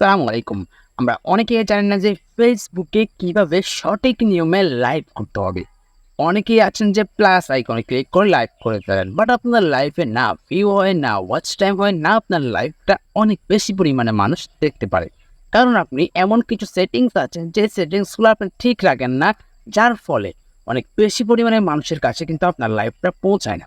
আসসালামু আলাইকুম। আমরা অনেকেই জানি না যে ফেসবুকে কিভাবে সঠিক নিয়মে লাইভ করতে হবে। অনেকেই আছেন যে প্লাস আইকনে ক্লিক করে লাইভ করে ফেলেন। বাট আপনার লাইভে না ভিউ হয়, না ওয়াচ টাইম হয়, না আপনার লাইভটা অনেক বেশি পরিমাণে মানুষ দেখতে পারে। কারণ আপনি এমন কিছু সেটিংস আছে যে সেটিংসগুলো আপনি ঠিক রাখেন না, যার ফলে অনেক বেশি পরিমাণে মানুষের কাছে কিন্তু আপনার লাইভটা পৌঁছায় না।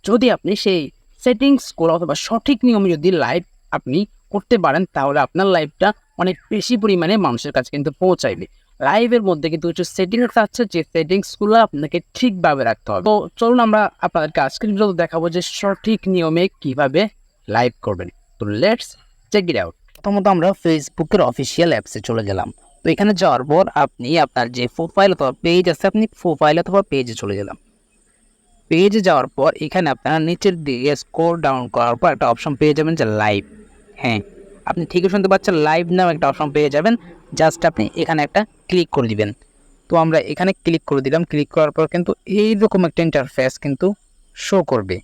যদি আপনি সেই সেটিংসগুলো অথবা সঠিক নিয়মে যদি লাইভ আপনি করতে পারেন, তাহলে আপনার লাইভটা অনেক বেশি পরিমাণে মানুষের কাছে কিন্তু পৌঁছাইবে। লাইভের মধ্যে কিন্তু কিছু সেটিংস আছে, যে সেটিংসগুলো আপনাকে ঠিকভাবে রাখতে হবে। তো চলুন আমরা আপনাদেরকে আজকের ভিডিওতে দেখাবো যে সঠিক নিয়মে কিভাবে লাইভ করবেন। তো লেটস চেক ইট আউট। প্রথমত আমরা ফেসবুকের অফিসিয়াল অ্যাপসে চলে গেলাম। তো এখানে যাওয়ার পর আপনি আপনার যে প্রোফাইল অথবা পেজ আছে, আপনি প্রোফাইল অথবা পেজে চলে গেলাম। পেজে যাওয়ার পর এখানে আপনারা নিচের দিকে স্ক্রল ডাউন করার পর একটা অপশন পেয়ে যাবেন যে লাইভ। হ্যাঁ, আপনি ঠিকই শুনতে পাচ্ছেন, লাইভ নাও একটা অপশন পেয়ে যাবেন। জাস্ট আপনি এখানে একটা ক্লিক করে দিবেন। তো আমরা এখানে ক্লিক করে দিলাম। ক্লিক করার পর কিন্তু এইরকম একটা ইন্টারফেস কিন্তু শো করবে।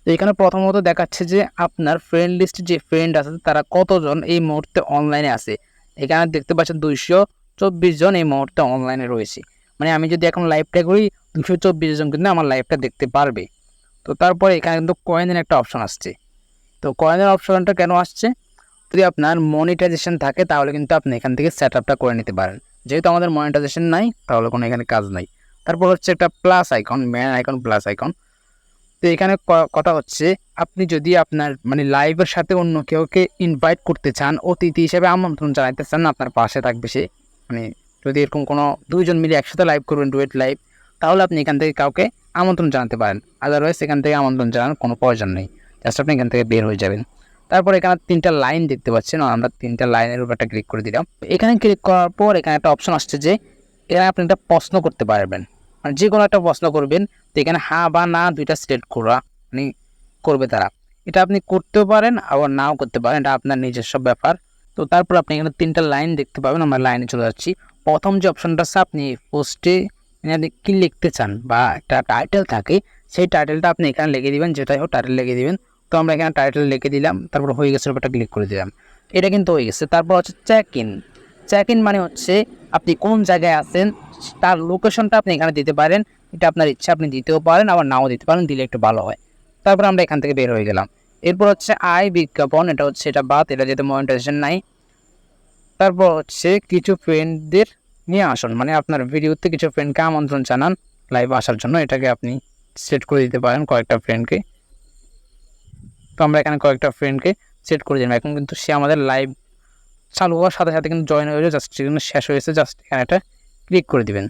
তো এখানে প্রথমত দেখাচ্ছে যে আপনার ফ্রেন্ড লিস্টে যে ফ্রেন্ড আছে তারা কতজন এই মুহূর্তে অনলাইনে আছে। এখানে দেখতে পাচ্ছেন 224 জন এই মুহূর্তে অনলাইনে রয়েছে। মানে আমি যদি এখন লাইভটা করি, 224 জন কিন্তু আমার লাইভটা দেখতে পারবে। তো তারপরে এখানে কিন্তু কয়েনের একটা অপশন আসছে। তো কয়েনের অপশনটা কেন আসছে? যদি আপনার মনিটাইজেশন থাকে তাহলে কিন্তু আপনি এখান থেকে সেট আপটা করে নিতে পারেন। যেহেতু আমাদের মনিটাইজেশন নাই, তাহলে কোনো এখানে কাজ নাই। তারপর হচ্ছে একটা plus icon, man icon, plus icon. তো এখানে কথা হচ্ছে, আপনি যদি আপনার মানে লাইভের সাথে অন্য কেউকে ইনভাইট করতে চান, অতিথি হিসেবে আমন্ত্রণ জানাতে চান, আপনার পাশে থাকবে সে। মানে যদি এরকম কোনো দুইজন মিলে একসাথে লাইভ করবেন, ডুয়েট লাইভ, তাহলে আপনি এখান থেকে কাউকে আমন্ত্রণ জানাতে পারেন। আদারওয়াইজ এখান থেকে আমন্ত্রণ জানানোর কোনো প্রয়োজন নেই। জাস্ট আপনি এখান থেকে বের হয়ে যাবেন। তারপর এখানে 3টা লাইন দেখতে পাচ্ছেন, আমরা 3টা লাইনের উপর একটা ক্লিক করে দিলাম। এখানে ক্লিক করার পর এখানে একটা অপশন আসছে যে এখানে আপনি একটা প্রশ্ন করতে পারবেন। মানে যে কোনো একটা প্রশ্ন করবেন। তো এখানে হ্যাঁ বা না দুইটা সিলেক্ট করা মানে করবে তারা। এটা আপনি করতেও পারেন আবার নাও করতে পারেন, এটা আপনার নিজস্ব ব্যাপার। তো তারপর আপনি এখানে 3টা লাইন দেখতে পাবেন। আমরা লাইনে চলে যাচ্ছি। প্রথম যে অপশনটা আছে, আপনি পোস্টে কি লিখতে চান বা একটা টাইটেল থাকে, সেই টাইটেলটা আপনি এখানে লিখে দিবেন। যেটাই হোক টাইটেল লিখে দিবেন। তো আমরা এখানে টাইটেল লিখে দিলাম। তারপর হয়ে গেছে, ওটা ক্লিক করে দিলাম। এটা কিন্তু হয়ে গেছে। তারপর হচ্ছে চেক ইন। চেক ইন মানে হচ্ছে আপনি কোন জায়গায় আছেন তার লোকেশনটা আপনি এখানে দিতে পারেন। এটা আপনার ইচ্ছা, আপনি দিতেও পারেন আবার নাও দিতে পারেন, দিলে একটু ভালো হয়। তারপর আমরা এখান থেকে বের হয়ে গেলাম। এরপর হচ্ছে আয় বিজ্ঞাপন, এটা হচ্ছে এটা বাদ, এটা যেহেতু মনিটাইজেশন নাই। তারপর হচ্ছে কিছু ফ্রেন্ডদের নিয়ে আসুন, মানে আপনার ভিডিওতে কিছু ফ্রেন্ডকে আমন্ত্রণ জানান লাইভ আসার জন্য, এটাকে আপনি সেট করে দিতে পারেন কয়েকটা ফ্রেন্ডকে। তো আমরা এখানে কয়েকটা ফ্রেন্ডকে সেট করে দিলাম। এখন কিন্তু সে আমাদের লাইভ চালু হওয়ার সাথে সাথে কিন্তু জয়েন হয়ে যাবে। জাস্ট সেখানে শেষ হয়েছে, জাস্ট এখানে একটা ক্লিক করে দিবেন।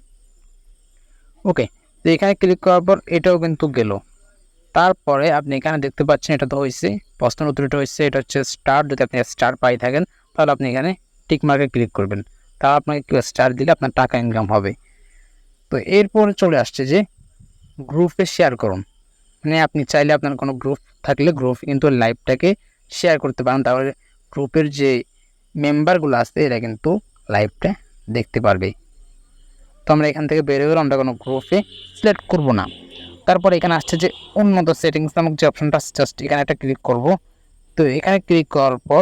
ওকে, তো এখানে ক্লিক করার পর এটাও কিন্তু গেল। তারপরে আপনি এখানে দেখতে পাচ্ছেন এটা তো হয়েছে, প্রশ্নের উত্তরটা হয়েছে। এটা হচ্ছে স্টার। যদি আপনি স্টার পাই থাকেন তাহলে আপনি এখানে টিক মার্কে ক্লিক করবেন। তাহলে আপনাকে কেউ স্টার দিলে আপনার টাকা ইনকাম হবে। তো এরপরে চলে আসছে যে গ্রুপে শেয়ার করুন। মানে আপনি চাইলে আপনার কোনো গ্রুপ থাকলে গ্রুপে কিন্তু লাইভটাকে শেয়ার করতে পারেন। তাহলে গ্রুপের যে মেম্বারগুলো আছে এরা কিন্তু লাইভটা দেখতে পারবে। তো আমরা এখান থেকে বের হয়ে গেলাম, আমরা কোনো গ্রুপে সিলেক্ট করব না। তারপর এখানে আসছে যে উন্নত সেটিংস নামক যে অপশনটা, জাস্ট এখানে একটা ক্লিক করব। তো এখানে ক্লিক করার পর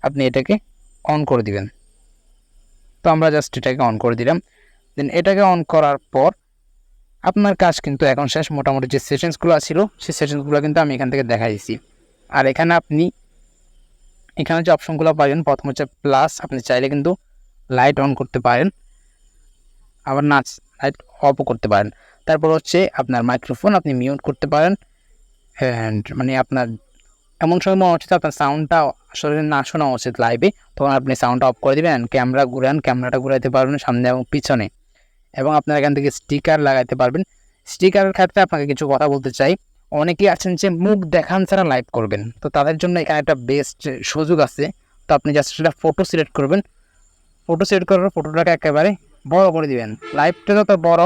আপনি এটাকে অন করে দিবেন। তো আমরা জাস্ট এটাকে অন করে দিলাম। দেন এটাকে অন করার পর আপনার কাজ কিন্তু এখন শেষ। মোটামুটি যে সেটিংসগুলো ছিল সেই সেটিংসগুলো কিন্তু আমি এখান থেকে দেখাই দিয়েছি। আর এখানে আপনি এখানে যে অপশনগুলো পাবেন, প্রথম হচ্ছে প্লাস, আপনি চাইলে কিন্তু লাইট অন করতে পারেন, আবার নাচ লাইট অফও করতে পারেন। তারপর হচ্ছে আপনার মাইক্রোফোন আপনি মিউট করতে পারেন। অ্যান্ড মানে আপনার এমন সময় মনে হচ্ছে আপনার সাউন্ডটা আসলে না শোনা উচিত লাইভে, তখন আপনি সাউন্ডটা অফ করে দেবেন। ক্যামেরা ঘুরান, ক্যামেরাটা ঘুরাইতে পারবেন সামনে এবং পিছনে। এবং আপনার এখান থেকে স্টিকার লাগাইতে পারবেন। স্টিকারের ক্ষেত্রে আপনাকে কিছু কথা বলতে চাই। অনেকেই আছেন যে মুখ দেখান ছাড়া লাইভ করবেন, তো তাদের জন্য এখানে একটা বেস্ট সুযোগ আছে। তো আপনি জাস্ট সেটা ফটো সিলেক্ট করবেন। ফটো সিলেক্ট করার ফটোটাকে একেবারে বড় করে দিবেন। লাইভটা যত বড়,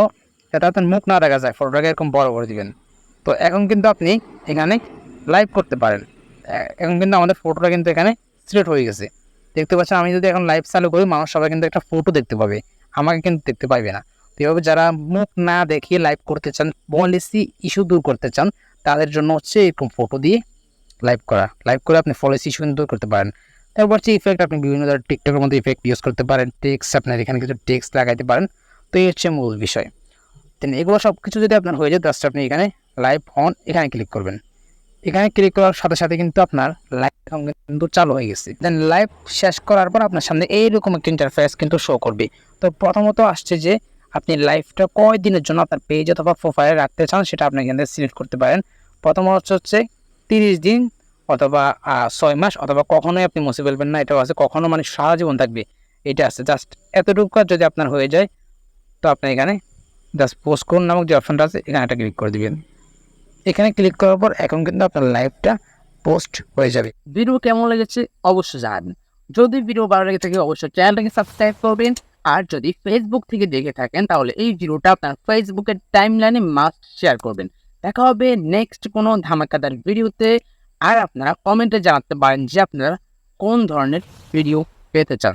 যাতে আপনার মুখ না দেখা যায়, ফটোটাকে এরকম বড় করে দিবেন। তো এখন কিন্তু আপনি এখানে লাইভ করতে পারেন। এখন কিন্তু আমাদের ফটোটা কিন্তু এখানে সিলেক্ট হয়ে গেছে, দেখতে পাচ্ছেন। আমি যদি এখন লাইভ চালু করি, মানুষ সবাই কিন্তু একটা ফটো দেখতে পাবে, আমাকে কিন্তু দেখতে পাবে না। তো এভাবে যারা মুখ না দেখিয়ে লাইভ করতে চান, পলিসি ইস্যু দূর করতে চান, তাদের জন্য হচ্ছে এরকম ফটো দিয়ে লাইভ করা। লাইভ করে আপনি পলিসি ইস্যু দূর করতে পারেন। তারপর হচ্ছে ইফেক্ট, আপনি বিভিন্ন ধরনের টিকটকের মধ্যে ইফেক্ট ইউজ করতে পারেন, টেক্সট আপনার এখানে কিছু টেক্সট লাগাইতে পারেন। তো এই হচ্ছে মূল বিষয়। দেন এগুলো সব কিছু যদি আপনার হয়ে যায়, জাস্ট আপনি এখানে লাইভ অন এখানে ক্লিক করবেন। এখানে ক্লিক করার সাথে সাথে কিন্তু আপনার লাইভ কিন্তু চালু হয়ে গেছে। দেন লাইভ শেষ করার পর আপনার সামনে এইরকম একটা ইন্টারফেস কিন্তু শো করবে। তো প্রথমত আসছে যে আপনি লাইভটা কয় দিনের জন্য আপনার পেজ অথবা প্রোফাইলে রাখতে চান, সেটা আপনি এখান থেকে সিলেক্ট করতে পারেন। প্রথম হচ্ছে 30 দিন অথবা 6 মাস, অথবা কখনোই আপনি মুছে ফেলবেন না, এটাও আছে। কখনো মানে সারা জীবন থাকবে, এটা আছে। জাস্ট এতটুকু কাজ যদি আপনার হয়ে যায়, তো আপনি এখানে জাস্ট পোস্ট করুন নামক যে অপশনটা আছে, এখানে একটা ক্লিক করে দিবেন। এখানে ক্লিক করার পর এখন কিন্তু আপনার লাইভটা পোস্ট হয়ে যাবে। ভিডিও কেমন লেগেছে অবশ্যই জানাবেন। যদি ভিডিও ভালো লেগে থাকে অবশ্যই চ্যানেলটাকে সাবস্ক্রাইব করবেন। আর যদি ফেসবুক থেকে দেখে থাকেন তাহলে এই ভিডিওটা আপনার ফেসবুকের টাইমলাইনে মাস্ট শেয়ার করবেন। দেখা হবে নেক্সট কোনো ধামাকাদার ভিডিওতে। আর আপনারা কমেন্টে জানাতে পারেন যে আপনারা কোন ধরনের ভিডিও পেতে চান।